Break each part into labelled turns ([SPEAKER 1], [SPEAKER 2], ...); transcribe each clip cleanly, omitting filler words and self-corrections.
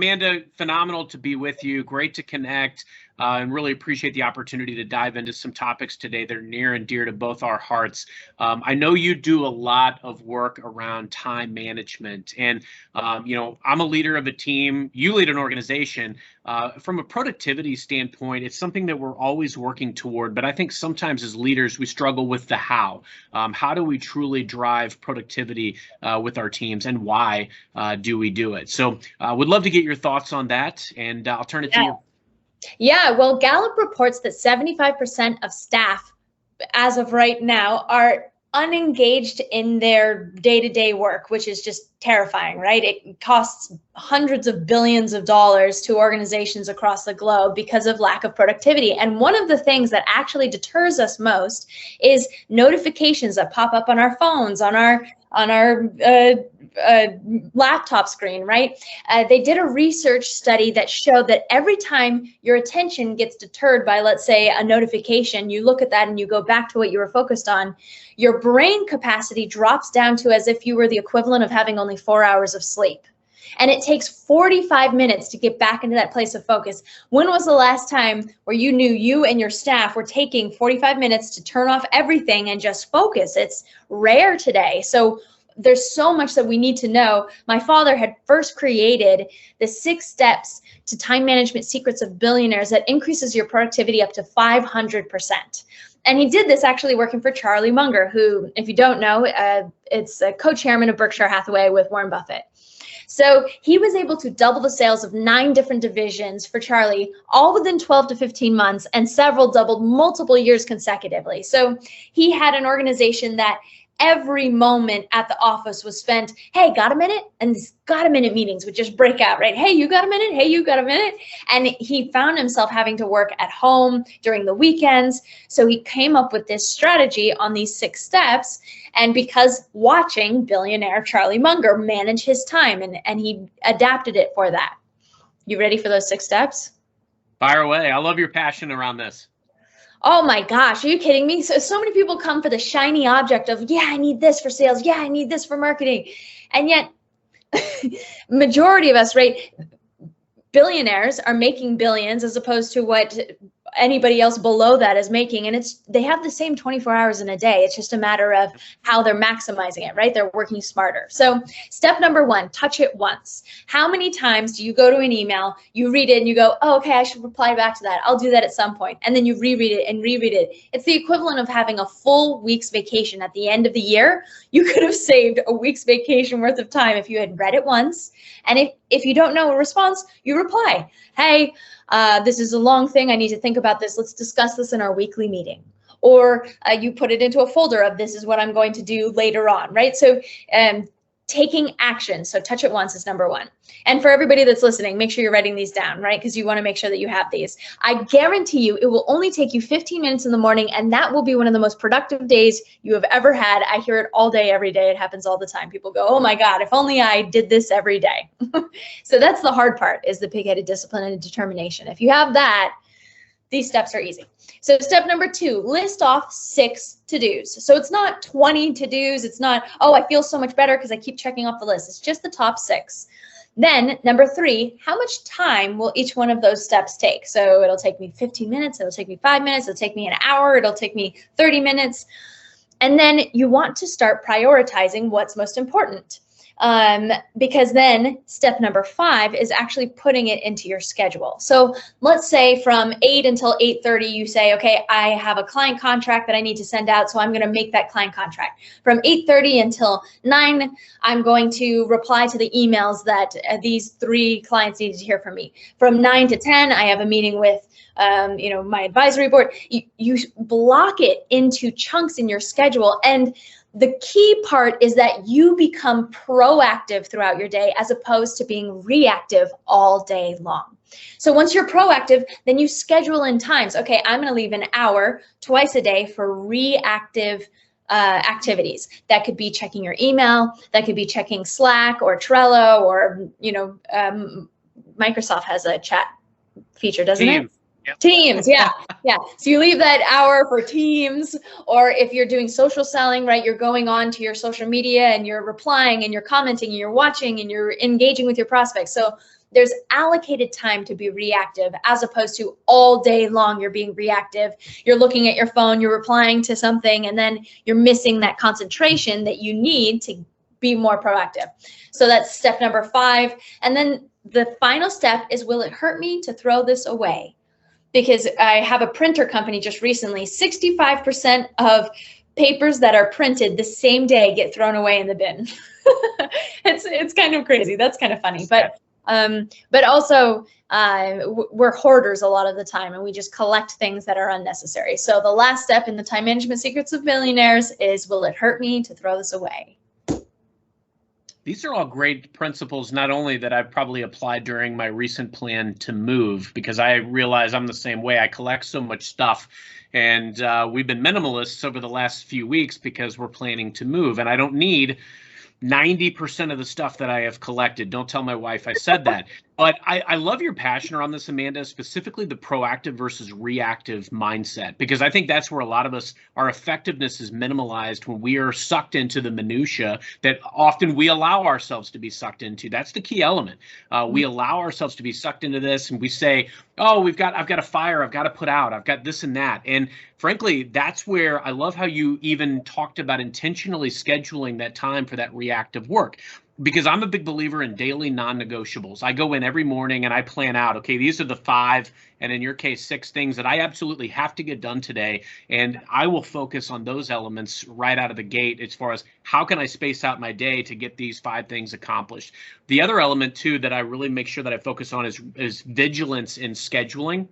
[SPEAKER 1] Amanda, phenomenal to be with you. Great to connect. And really appreciate the opportunity to dive into some topics today that are near and dear to both our hearts. I know you do a lot of work around time management, and I'm a leader of a team. You lead an organization. From a productivity standpoint, it's something that we're always working toward. But I think sometimes as leaders, we struggle with the how. How do we truly drive productivity with our teams, and why do we do it? So, would love to get your thoughts on that, and I'll turn it to you.
[SPEAKER 2] Yeah, well, Gallup reports that 75% of staff, as of right now, are unengaged in their day-to-day work, which is just terrifying, right? It costs hundreds of billions of dollars to organizations across the globe because of lack of productivity. And one of the things that actually deters us most is notifications that pop up on our phones, on our laptop screen, right? They did a research study that showed that every time your attention gets deterred by, let's say, a notification, you look at that and you go back to what you were focused on, your brain capacity drops down to as if you were the equivalent of having only 4 hours of sleep. And it takes 45 minutes to get back into that place of focus. When was the last time where you knew you and your staff were taking 45 minutes to turn off everything and just focus? It's rare today. So there's so much that we need to know. My father had first created the 6 steps to time management secrets of billionaires that increases your productivity up to 500%. And he did this actually working for Charlie Munger, who, if you don't know, it's a co-chairman of Berkshire Hathaway with Warren Buffett. So he was able to double the sales of 9 different divisions for Charlie, all within 12 to 15 months, and several doubled multiple years consecutively. So he had an organization that every moment at the office was spent, hey, got a minute? And these got a minute meetings would just break out, right? Hey, you got a minute? Hey, you got a minute? And he found himself having to work at home during the weekends. So he came up with this strategy on these 6 steps. And because watching billionaire Charlie Munger manage his time, and he adapted it for that. You ready for those 6 steps?
[SPEAKER 1] Fire away. I love your passion around this.
[SPEAKER 2] Oh my gosh, are you kidding me? So many people come for the shiny object of, yeah, I need this for sales. Yeah, I need this for marketing. And yet, majority of us, right, billionaires are making billions as opposed to what anybody else below that is making. And they have the same 24 hours in a day. It's just a matter of how they're maximizing it, right? They're working smarter. So step number 1, touch it once. How many times do you go to an email, you read it and you go, oh, okay, I should reply back to that. I'll do that at some point. And then you reread it and reread it. It's the equivalent of having a full week's vacation at the end of the year. You could have saved a week's vacation worth of time if you had read it once. And if you don't know a response, you reply, hey, this is a long thing. I need to think about this. Let's discuss this in our weekly meeting. Or you put it into a folder of this is what I'm going to do later on, right? So taking action. So touch it once is number 1. And for everybody that's listening, make sure you're writing these down, right? Because you want to make sure that you have these. I guarantee you it will only take you 15 minutes in the morning, and that will be one of the most productive days you have ever had. I hear it all day, every day. It happens all the time. People go, oh my God, if only I did this every day. So that's the hard part, is the pig-headed discipline and determination. If you have that, these steps are easy. So step number 2, list off 6 to-dos. So it's not 20 to-dos. It's not, oh, I feel so much better because I keep checking off the list. It's just the top 6. Then number 3, how much time will each one of those steps take? So it'll take me 15 minutes. It'll take me 5 minutes. It'll take me an hour. It'll take me 30 minutes. And then you want to start prioritizing what's most important. Because then step number 5 is actually putting it into your schedule. So let's say from 8 until 8:30, you say, okay, I have a client contract that I need to send out, so I'm going to make that client contract. From 8:30 until 9, I'm going to reply to the emails that these 3 clients need to hear from me. From 9 to 10, I have a meeting with my advisory board. You block it into chunks in your schedule. And the key part is that you become proactive throughout your day as opposed to being reactive all day long. So once you're proactive, then you schedule in times. Okay, I'm going to leave an hour twice a day for reactive activities. That could be checking your email. That could be checking Slack or Trello, or, Microsoft has a chat feature, doesn't it?
[SPEAKER 1] Yep.
[SPEAKER 2] Teams, yeah. So you leave that hour for Teams, or if you're doing social selling, right, you're going on to your social media and you're replying and you're commenting and you're watching and you're engaging with your prospects. So there's allocated time to be reactive, as opposed to all day long you're being reactive. You're looking at your phone, you're replying to something, and then you're missing that concentration that you need to be more proactive. So that's step number 5. And then the final step is, will it hurt me to throw this away? Because I have a printer company just recently, 65% of papers that are printed the same day get thrown away in the bin. It's kind of crazy. That's kind of funny. But also we're hoarders a lot of the time, and we just collect things that are unnecessary. So the last step in the time management secrets of millionaires is, will it hurt me to throw this away?
[SPEAKER 1] These are all great principles, not only that I've probably applied during my recent plan to move, because I realize I'm the same way. I collect so much stuff, and we've been minimalists over the last few weeks because we're planning to move, and I don't need 90% of the stuff that I have collected. Don't tell my wife I said that. But I love your passion around this, Amanda, specifically the proactive versus reactive mindset, because I think that's where a lot of us, our effectiveness is minimalized when we are sucked into the minutia that often we allow ourselves to be sucked into. That's the key element. We allow ourselves to be sucked into this, and we say, oh, I've got a fire I've got to put out. I've got this and that. And frankly, that's where I love how you even talked about intentionally scheduling that time for that reactive work. Because I'm a big believer in daily non-negotiables. I go in every morning and I plan out, okay, these are the 5, and in your case, 6 things that I absolutely have to get done today. And I will focus on those elements right out of the gate as far as how can I space out my day to get these 5 things accomplished. The other element, too, that I really make sure that I focus on is vigilance in scheduling.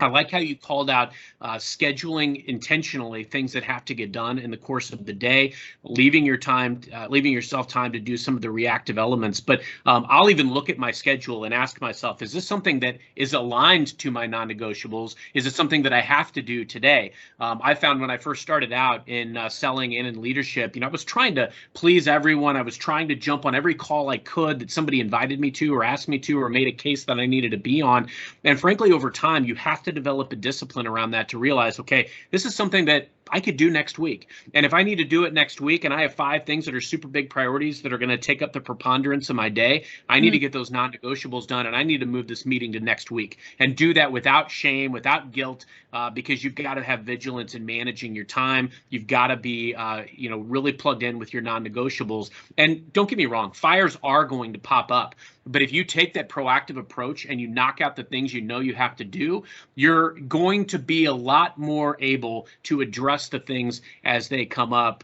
[SPEAKER 1] I like how you called out scheduling intentionally things that have to get done in the course of the day, leaving yourself time to do some of the reactive elements. But I'll even look at my schedule and ask myself, is this something that is aligned to my non-negotiables? Is it something that I have to do today? I found when I first started out in selling and in leadership, I was trying to please everyone. I was trying to jump on every call I could that somebody invited me to or asked me to or made a case that I needed to be on. And frankly, over time, you have to develop a discipline around that to realize, okay, this is something that I could do next week. And if I need to do it next week and I have 5 things that are super big priorities that are going to take up the preponderance of my day, I need to get those non-negotiables done, and I need to move this meeting to next week and do that without shame, without guilt, because you've got to have vigilance in managing your time. You've got to be, really plugged in with your non-negotiables. And don't get me wrong, fires are going to pop up. But if you take that proactive approach and you knock out the things you know you have to do, you're going to be a lot more able to address the things as they come up.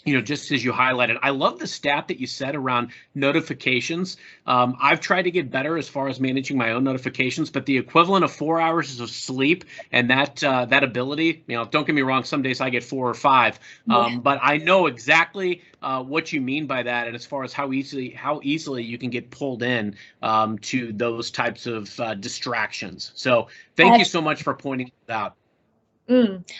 [SPEAKER 1] Just as you highlighted, I love the stat that you said around notifications. I've tried to get better as far as managing my own notifications, but the equivalent of 4 hours of sleep and that ability, don't get me wrong, some days I get 4 or 5, but I know exactly what you mean by that, and as far as how easily you can get pulled in to those types of distractions. So thank you so much for pointing that out.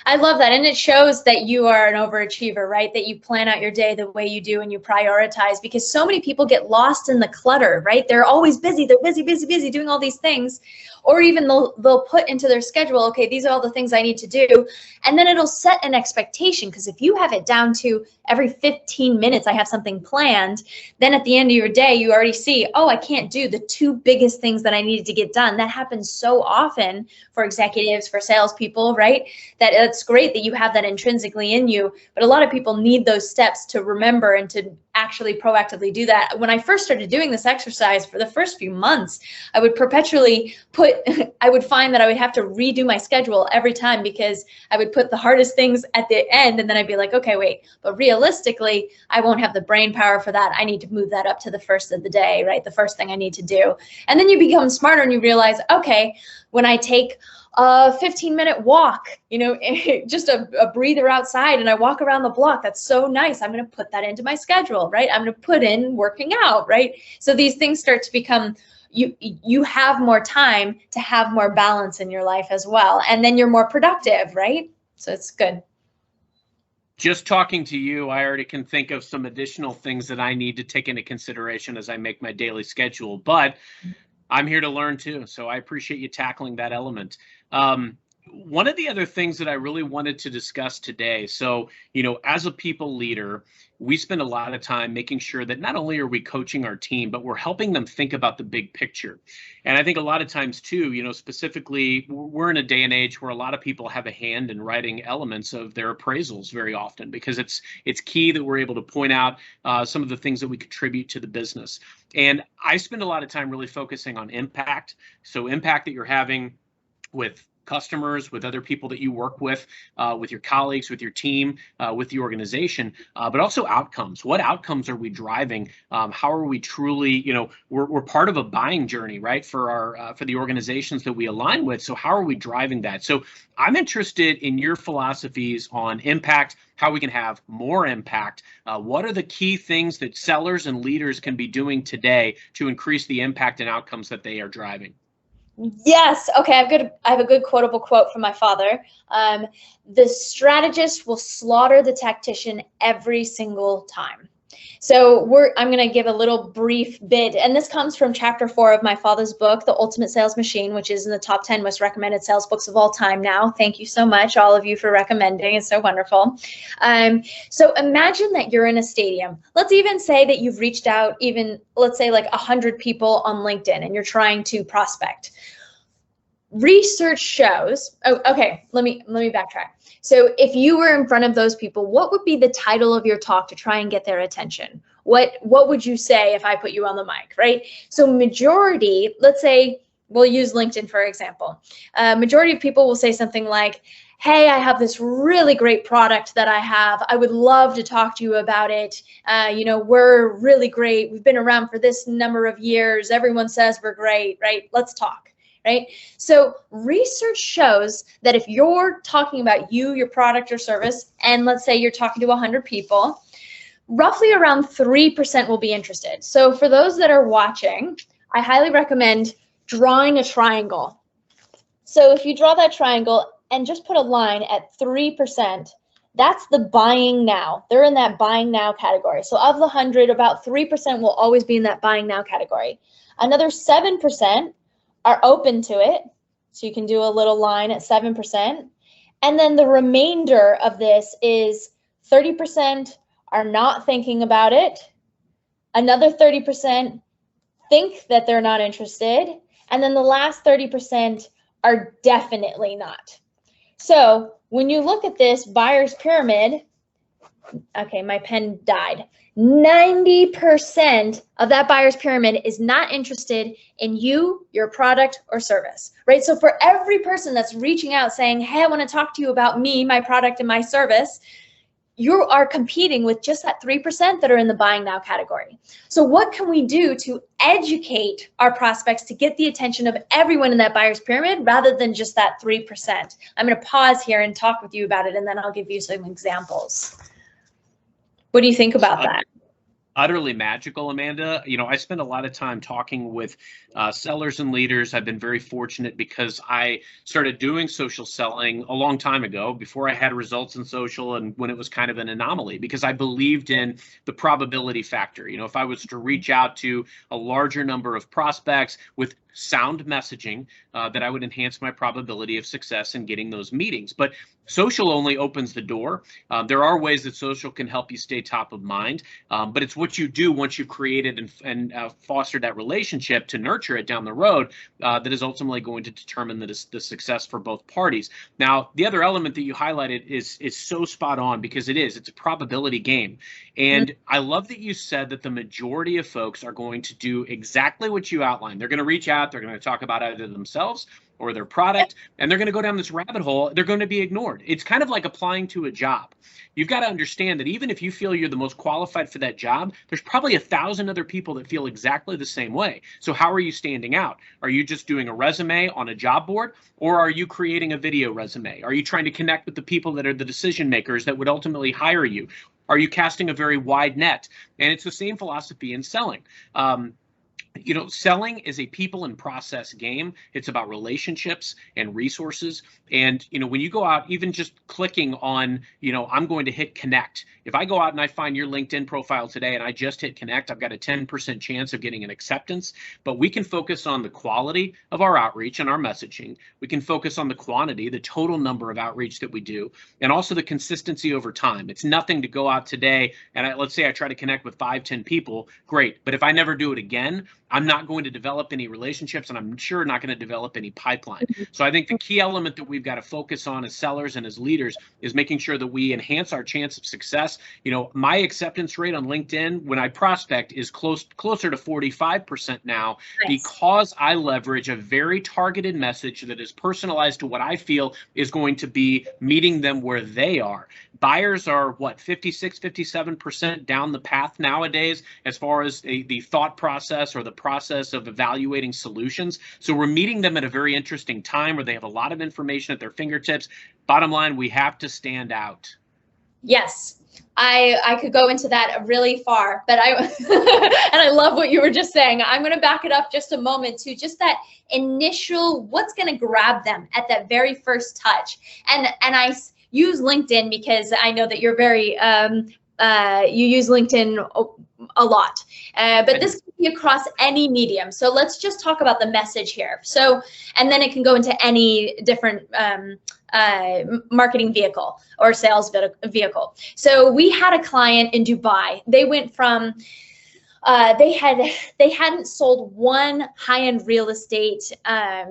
[SPEAKER 2] I love that. And it shows that you are an overachiever, right? That you plan out your day the way you do and you prioritize, because so many people get lost in the clutter, right? They're always busy. They're busy doing all these things. Or even they'll put into their schedule, okay, these are all the things I need to do. And then it'll set an expectation, because if you have it down to every 15 minutes I have something planned, then at the end of your day, you already see, oh, I can't do the 2 biggest things that I needed to get done. That happens so often for executives, for salespeople, right? That it's great that you have that intrinsically in you, but a lot of people need those steps to remember and to actually proactively do that. When I first started doing this exercise for the first few months, I would perpetually I would find that I would have to redo my schedule every time, because I would put the hardest things at the end, and then I'd be like, okay, wait, but realistically, I won't have the brain power for that. I need to move that up to the first of the day, right? The first thing I need to do. And then you become smarter and you realize, okay, when I take a 15-minute walk, just a breather outside, and I walk around the block, that's so nice. I'm going to put that into my schedule, right? I'm going to put in working out, right? So these things start to become, you have more time to have more balance in your life as well. And then you're more productive, right? So it's good.
[SPEAKER 1] Just talking to you, I already can think of some additional things that I need to take into consideration as I make my daily schedule, but I'm here to learn too. So I appreciate you tackling that element. One of the other things that I really wanted to discuss today, so, as a people leader, we spend a lot of time making sure that not only are we coaching our team, but we're helping them think about the big picture. And I think a lot of times too, specifically, we're in a day and age where a lot of people have a hand in writing elements of their appraisals very often, because it's key that we're able to point out some of the things that we contribute to the business. And I spend a lot of time really focusing on impact. So impact that you're having with customers, with other people that you work with your colleagues, with your team, with the organization, but also outcomes. What outcomes are we driving? How are we truly, we're part of a buying journey, right? For the organizations that we align with. So how are we driving that? So I'm interested in your philosophies on impact, how we can have more impact. What are the key things that sellers and leaders can be doing today to increase the impact and outcomes that they are driving?
[SPEAKER 2] Yes. Okay. I have a good quotable quote from my father. The strategist will slaughter the tactician every single time. So I'm going to give a little brief bit, and this comes from chapter 4 of my father's book, The Ultimate Sales Machine, which is in the top 10 most recommended sales books of all time now. Thank you so much, all of you, for recommending. It's so wonderful. So imagine that you're in a stadium. Let's even say that you've reached out let's say like 100 people on LinkedIn and you're trying to prospect. Research shows, okay, let me backtrack. So if you were in front of those people, what would be the title of your talk to try and get their attention? What would you say if I put you on the mic, right? So majority, let's say, we'll use LinkedIn for example. Majority of people will say something like, hey, I have this really great product that I have. I would love to talk to you about it. We're really great. We've been around for this number of years. Everyone says we're great, right? Let's talk. Right? So research shows that if you're talking about your product or service, and let's say you're talking to 100 people, roughly around 3% will be interested. So for those that are watching, I highly recommend drawing a triangle. So if you draw that triangle and just put a line at 3%, that's the buying now. They're in that buying now category. So of the 100, about 3% will always be in that buying now category. Another 7% are open to it. So you can do a little line at 7%. And then the remainder of this is 30% are not thinking about it. Another 30% think that they're not interested. And then the last 30% are definitely not. So when you look at this buyer's pyramid, okay, my pen died. 90% of that buyer's pyramid is not interested in you, your product, or service, right? So for every person that's reaching out saying, hey, I want to talk to you about me, my product, and my service, you are competing with just that 3% that are in the buying now category. So what can we do to educate our prospects to get the attention of everyone in that buyer's pyramid rather than just that 3%? I'm going to pause here and talk with you about it, and then I'll give you some examples. What do you think about that?
[SPEAKER 1] Utterly magical, Amanda. I spend a lot of time talking with sellers and leaders. I've been very fortunate because I started doing social selling a long time ago, before I had results in social and when it was kind of an anomaly, because I believed in the probability factor. If I was to reach out to a larger number of prospects with sound messaging, that I would enhance my probability of success in getting those meetings. But social only opens the door. There are ways that social can help you stay top of mind, but it's what you do once you've created and fostered that relationship to nurture it down the road that is ultimately going to determine the success for both parties. Now, the other element that you highlighted is so spot on, because it's a probability game. And I love that you said that the majority of folks are going to do exactly what you outlined. They're going to reach out, they're going to talk about either themselves or their product, and they're going to go down this rabbit hole. They're going to be ignored. It's kind of like applying to a job. You've got to understand that even if you feel you're the most qualified for that job, there's probably 1,000 other people that feel exactly the same way. So how are you standing out? Are you just doing a resume on a job board, or are you creating a video resume? Are you trying to connect with the people that are the decision makers that would ultimately hire you? Are you casting a very wide net? And it's the same philosophy in selling. Selling is a people and process game. It's about relationships and resources. And, when you go out, even just clicking on, I'm going to hit connect. If I go out and I find your LinkedIn profile today and I just hit connect, I've got a 10% chance of getting an acceptance. But we can focus on the quality of our outreach and our messaging. We can focus on the quantity, the total number of outreach that we do, and also the consistency over time. It's nothing to go out today and let's say I try to connect with 5-10 people. Great. But if I never do it again, I'm not going to develop any relationships, and I'm sure not going to develop any pipeline. So I think the key element that we've got to focus on as sellers and as leaders is making sure that we enhance our chance of success. My acceptance rate on LinkedIn when I prospect is closer to 45% now. Nice. Because I leverage a very targeted message that is personalized to what I feel is going to be meeting them where they are. Buyers are 56, 57% down the path nowadays as far as the thought process or the process of evaluating solutions. So we're meeting them at a very interesting time where they have a lot of information at their fingertips. Bottom line, we have to stand out.
[SPEAKER 2] Yes. I could go into that really far, but and I love what you were just saying. I'm going to back it up just a moment to just that initial, what's going to grab them at that very first touch. And I use LinkedIn because I know that you're very, you use LinkedIn a lot, but this can be across any medium. So let's just talk about the message here. So, and then it can go into any different marketing vehicle or sales vehicle. So we had a client in Dubai. They went from they hadn't sold one high-end real estate.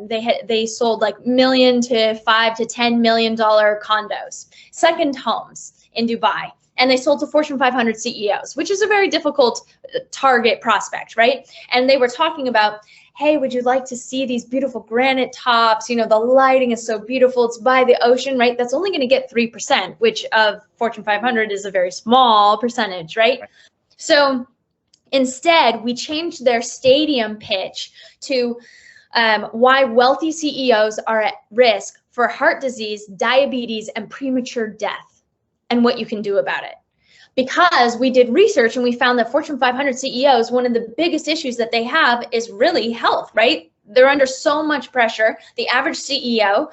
[SPEAKER 2] They sold like $1 million to $5 to $10 million condos, second homes in Dubai. And they sold to Fortune 500 CEOs, which is a very difficult target prospect, right? And they were talking about, hey, would you like to see these beautiful granite tops? The lighting is so beautiful. It's by the ocean, right? That's only going to get 3%, which of Fortune 500 is a very small percentage, right? So instead, we changed their stadium pitch to why wealthy CEOs are at risk for heart disease, diabetes, and premature death, and what you can do about it. Because we did research and we found that Fortune 500 CEOs, one of the biggest issues that they have is really health, right? They're under so much pressure. The average CEO,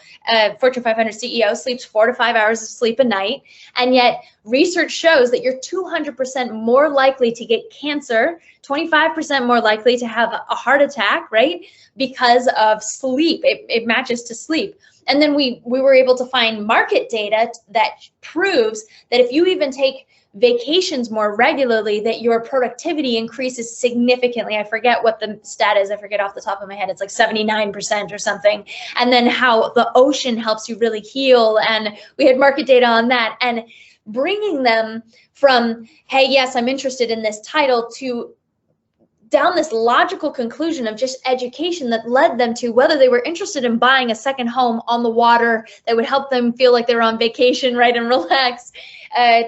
[SPEAKER 2] Fortune 500 CEO, sleeps 4 to 5 hours of sleep a night. And yet research shows that you're 200% more likely to get cancer, 25% more likely to have a heart attack, right? Because of sleep. It matches to sleep. And then we were able to find market data that proves that if you even take vacations more regularly, that your productivity increases significantly. I forget what the stat is. I forget off the top of my head. It's like 79% or something. And then how the ocean helps you really heal. And we had market data on that. And bringing them from, hey, yes, I'm interested in this title, to down this logical conclusion of just education that led them to whether they were interested in buying a second home on the water that would help them feel like they're on vacation, right, and relax,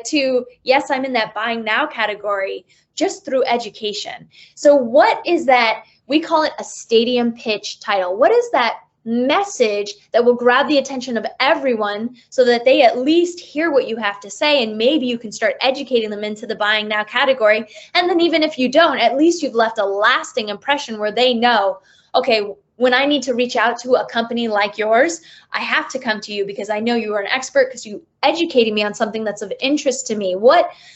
[SPEAKER 2] to, yes, I'm in that buying now category just through education. So what is that? We call it a stadium pitch title. What is that message that will grab the attention of everyone so that they at least hear what you have to say, and maybe you can start educating them into the buying now category? And then even if you don't, at least you've left a lasting impression where they know, okay, when I need to reach out to a company like yours, I have to come to you because I know you are an expert, because you educated me on something that's of interest to me.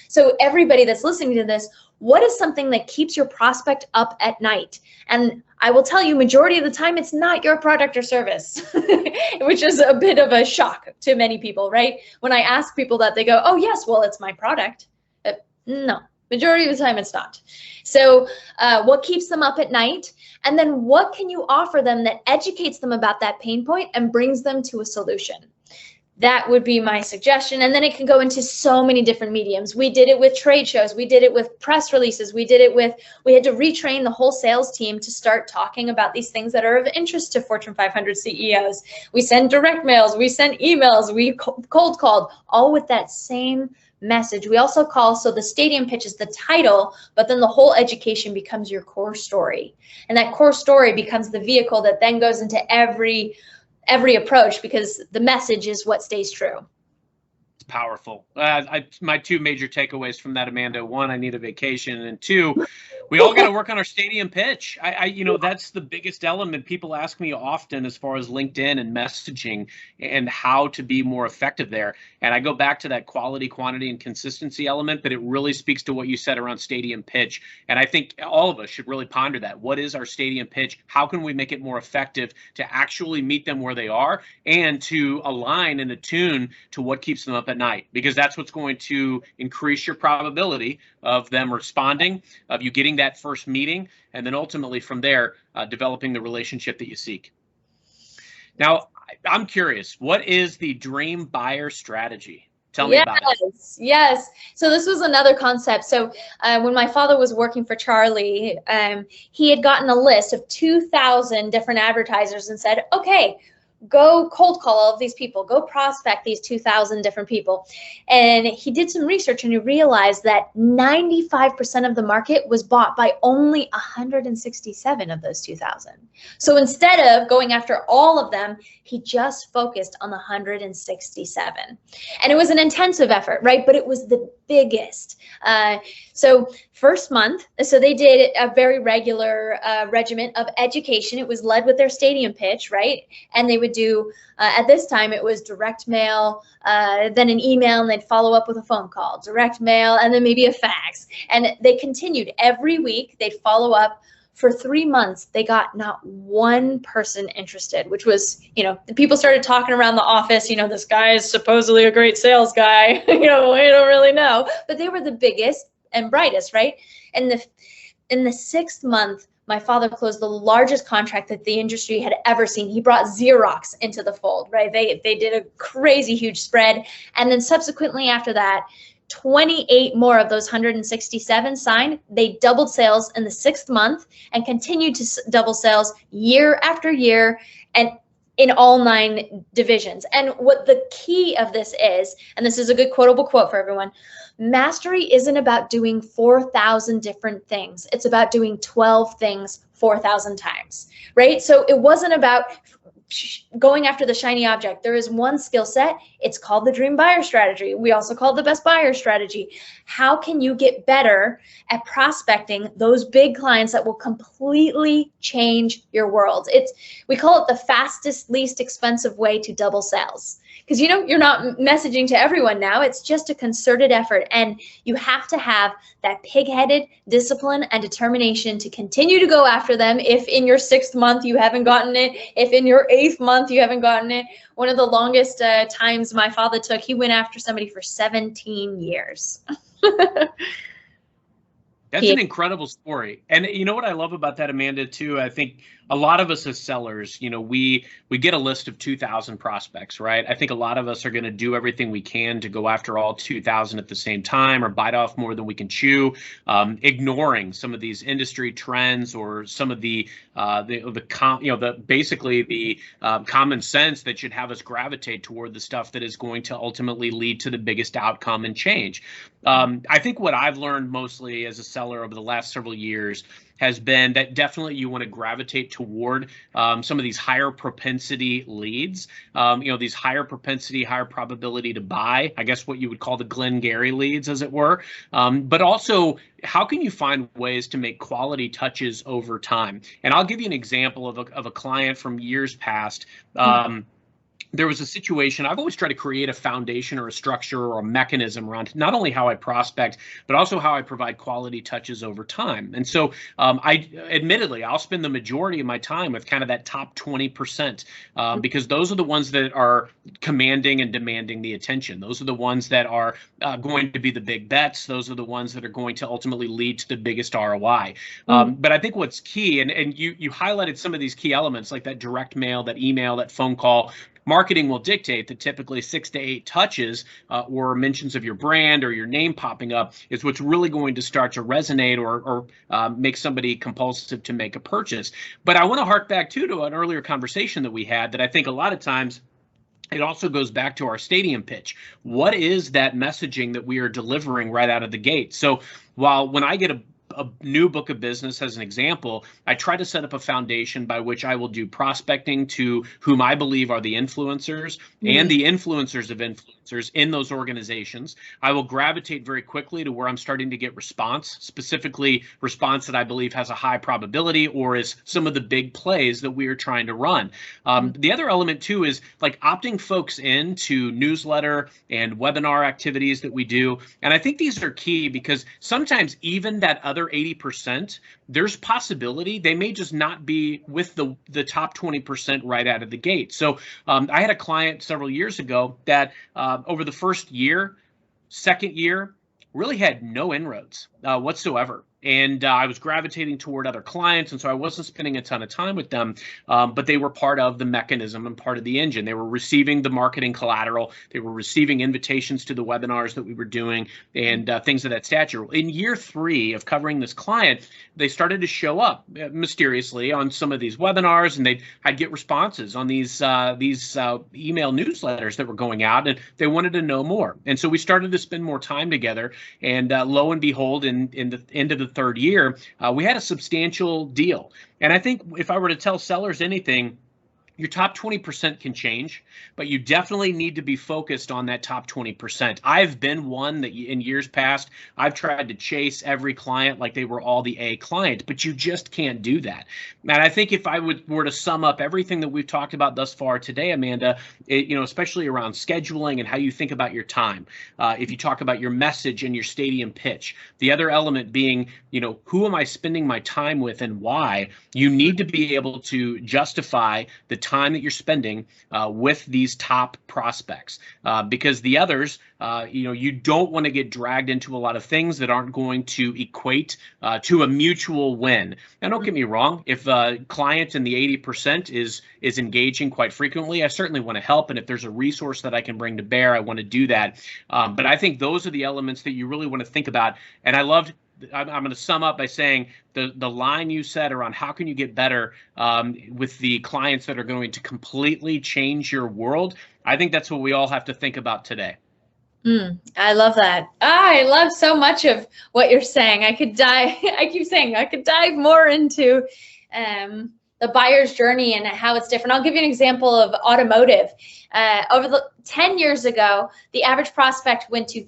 [SPEAKER 2] So everybody that's listening to this, what is something that keeps your prospect up at night? And I will tell you, majority of the time, it's not your product or service, which is a bit of a shock to many people, right? When I ask people that, they go, oh, yes, well, it's my product. No, majority of the time, it's not. So what keeps them up at night? And then what can you offer them that educates them about that pain point and brings them to a solution? That would be my suggestion. And then it can go into so many different mediums. We did it with trade shows. We did it with press releases. We had to retrain the whole sales team to start talking about these things that are of interest to Fortune 500 CEOs. We send direct mails. We send emails. We cold called, all with that same message. We also call, so the stadium pitch is the title, but then the whole education becomes your core story. And that core story becomes the vehicle that then goes into every approach, because the message is what stays true.
[SPEAKER 1] It's powerful. My two major takeaways from that, Amanda: one, I need a vacation, and two, We all got to work on our stadium pitch. That's the biggest element. People ask me often as far as LinkedIn and messaging and how to be more effective there. And I go back to that quality, quantity, and consistency element, but it really speaks to what you said around stadium pitch. And I think all of us should really ponder that. What is our stadium pitch? How can we make it more effective to actually meet them where they are and to align and attune to what keeps them up at night? Because that's what's going to increase your probability of them responding, of you getting that first meeting, and then ultimately from there, developing the relationship that you seek. Now, I'm curious, what is the dream buyer strategy? Tell me about it.
[SPEAKER 2] Yes. So this was another concept. So when my father was working for Charlie, he had gotten a list of 2,000 different advertisers and said, okay, go cold call all of these people, go prospect these 2,000 different people. And he did some research and he realized that 95% of the market was bought by only 167 of those 2,000. So instead of going after all of them, he just focused on the 167. And it was an intensive effort, right? But it was the biggest. So first month, so they did a very regular regimen of education. It was led with their stadium pitch, right? And they would do, at this time, it was direct mail, then an email, and they'd follow up with a phone call, direct mail, and then maybe a fax. And they continued every week. They'd follow up. For 3 months, they got not one person interested, which was, the people started talking around the office, this guy is supposedly a great sales guy, we don't really know, but they were the biggest and brightest, right? And in the 6th month, my father closed the largest contract that the industry had ever seen. He brought Xerox into the fold, right? They did a crazy huge spread. And then subsequently after that, 28 more of those 167 signed. They doubled sales in the 6th month and continued to double sales year after year and in all 9 divisions. And what the key of this is, and this is a good quotable quote for everyone, mastery isn't about doing 4,000 different things. It's about doing 12 things 4,000 times, right? So it wasn't about going after the shiny object. There is one skill set. It's called the dream buyer strategy. We also call it the best buyer strategy. How can you get better at prospecting those big clients that will completely change your world? We call it the fastest, least expensive way to double sales. Because you're not messaging to everyone now. It's just a concerted effort. And you have to have that pig-headed discipline and determination to continue to go after them. If in your 6th month you haven't gotten it, if in your 8th month you haven't gotten it. One of the longest times my father took, he went after somebody for 17 years.
[SPEAKER 1] That's an incredible story. And you know what I love about that, Amanda, too? I think a lot of us as sellers, we get a list of 2,000 prospects, right? I think a lot of us are going to do everything we can to go after all 2,000 at the same time or bite off more than we can chew, ignoring some of these industry trends or some of the common sense that should have us gravitate toward the stuff that is going to ultimately lead to the biggest outcome and change. I think what I've learned mostly as a seller over the last several years has been that definitely you want to gravitate toward some of these higher propensity leads, these higher propensity, higher probability to buy, I guess what you would call the Glengarry leads, as it were. But also, how can you find ways to make quality touches over time? And I'll give you an example of a client from years past. There was a situation. I've always tried to create a foundation or a structure or a mechanism around not only how I prospect, but also how I provide quality touches over time. And so I'll spend the majority of my time with kind of that top 20%, because those are the ones that are commanding and demanding the attention. Those are the ones that are going to be the big bets. Those are the ones that are going to ultimately lead to the biggest ROI. But I think what's key, and you highlighted some of these key elements like that direct mail, that email, that phone call. Marketing will dictate that typically 6 to 8 touches or mentions of your brand or your name popping up is what's really going to start to resonate or make somebody compulsive to make a purchase. But I want to hark back to an earlier conversation that we had that I think a lot of times it also goes back to our stadium pitch. What is that messaging that we are delivering right out of the gate? So when I get a new book of business as an example, I try to set up a foundation by which I will do prospecting to whom I believe are the influencers and the influencers of influencers in those organizations. I will gravitate very quickly to where I'm starting to get response, specifically response that I believe has a high probability or is some of the big plays that we are trying to run. The other element too is like opting folks into newsletter and webinar activities that we do. And I think these are key because sometimes even that other 80%, there's possibility they may just not be with the top 20% right out of the gate. So I had a client several years ago that over the first year, second year, really had no inroads whatsoever. And I was gravitating toward other clients, and so I wasn't spending a ton of time with them, but they were part of the mechanism and part of the engine. They were receiving the marketing collateral. They were receiving invitations to the webinars that we were doing and things of that stature. In year 3 of covering this client, they started to show up mysteriously on some of these webinars, and I'd get responses on these email newsletters that were going out, and they wanted to know more. And so we started to spend more time together, and lo and behold, in the end of the third year, we had a substantial deal. And I think if I were to tell sellers anything, your top 20% can change, but you definitely need to be focused on that top 20%. I've been one that in years past, I've tried to chase every client like they were all the A client, but you just can't do that. And I think if I were to sum up everything that we've talked about thus far today, Amanda, especially around scheduling and how you think about your time, if you talk about your message and your stadium pitch, the other element being, who am I spending my time with and why? You need to be able to justify the time that you're spending with these top prospects, because the others, you don't want to get dragged into a lot of things that aren't going to equate to a mutual win. Now, don't get me wrong. If a client in the 80% is engaging quite frequently, I certainly want to help. And if there's a resource that I can bring to bear, I want to do that. But I think those are the elements that you really want to think about. And I'm going to sum up by saying the line you said around how can you get better with the clients that are going to completely change your world. I think that's what we all have to think about today.
[SPEAKER 2] I love that. I love so much of what you're saying. I keep saying I could dive more into the buyer's journey and how it's different. I'll give you an example of automotive. Over the 10 years ago, the average prospect went to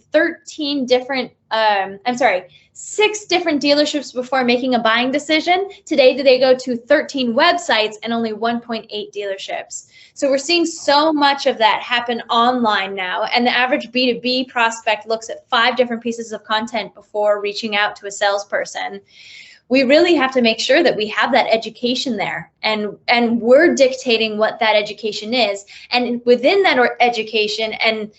[SPEAKER 2] 6 different dealerships before making a buying decision. Today, they go to 13 websites and only 1.8 dealerships. So we're seeing so much of that happen online now. And the average B2B prospect looks at 5 different pieces of content before reaching out to a salesperson. We really have to make sure that we have that education there, and we're dictating what that education is. And within that education and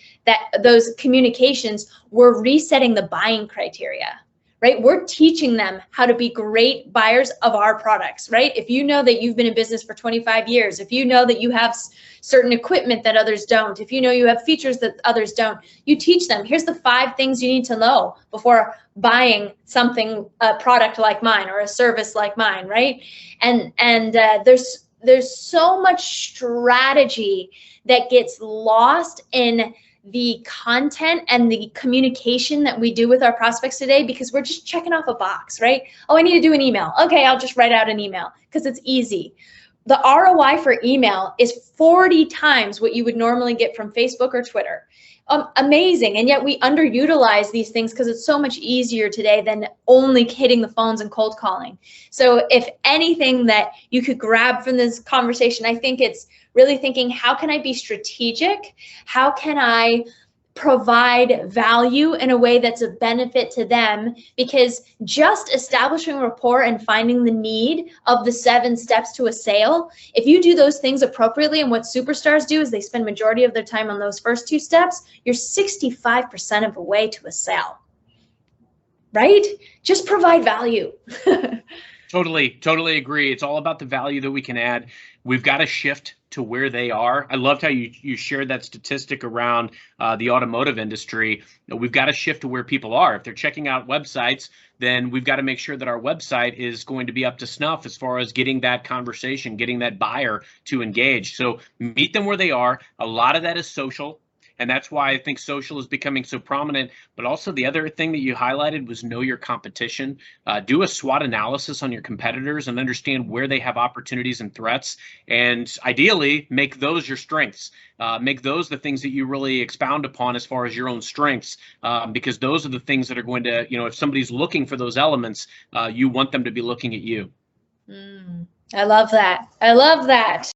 [SPEAKER 2] those communications, we're resetting the buying criteria, right? We're teaching them how to be great buyers of our products, right? If you know that you've been in business for 25 years, if you know that you have certain equipment that others don't, if you know you have features that others don't, you teach them, here's the 5 things you need to know before buying something, a product like mine or a service like mine, right? And there's so much strategy that gets lost in the content and the communication that we do with our prospects today, because we're just checking off a box, right? Oh, I need to do an email. Okay, I'll just write out an email because it's easy. The ROI for email is 40 times what you would normally get from Facebook or Twitter. Amazing. And yet we underutilize these things because it's so much easier today than only hitting the phones and cold calling. So if anything that you could grab from this conversation, I think it's really thinking, how can I be strategic? How can I provide value in a way that's a benefit to them? Because just establishing rapport and finding the need of the 7 steps to a sale, if you do those things appropriately, and what superstars do is they spend majority of their time on those first 2 steps, you're 65% of the way to a sale, right? Just provide value.
[SPEAKER 1] Totally agree. It's all about the value that we can add. We've got to shift to where they are. I loved how you shared that statistic around the automotive industry. We've got to shift to where people are. If they're checking out websites, then we've got to make sure that our website is going to be up to snuff as far as getting that conversation, getting that buyer to engage. So meet them where they are. A lot of that is social. And that's why I think social is becoming so prominent. But also the other thing that you highlighted was know your competition. Do a SWOT analysis on your competitors and understand where they have opportunities and threats. And ideally, make those your strengths. Make those the things that you really expound upon as far as your own strengths, because those are the things that are going to, if somebody's looking for those elements, you want them to be looking at you.
[SPEAKER 2] I love that. I love that.